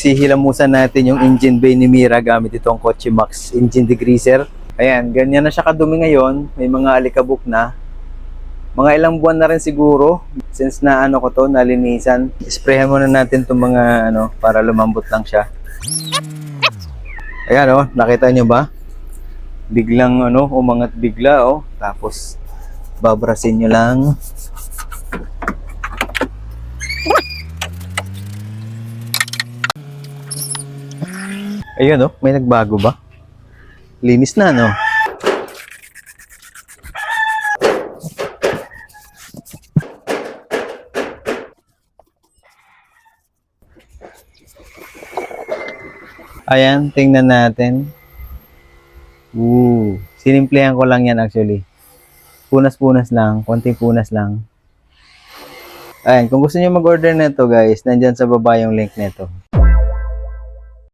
Sihilamusan natin yung engine bay ni Mira gamit itong Kotse Max engine degreaser. Ayan, ganyan na siya kadumi ngayon. May mga alikabok na. Mga ilang buwan na rin siguro since na ano ko to, nalinisan. Sprayhan muna natin itong mga ano para lumambot lang siya. Ayan oh, nakita nyo ba? Biglang ano, umangat bigla oh. Tapos babrasin nyo lang. Ayun oh, may nagbago ba? Linis na no? Ayan, tingnan natin. Sinimplihan ko lang yan actually. Punas-punas lang, konting punas lang. Ayan, kung gusto niyo mag-order nito guys, nandyan sa baba yung link nito.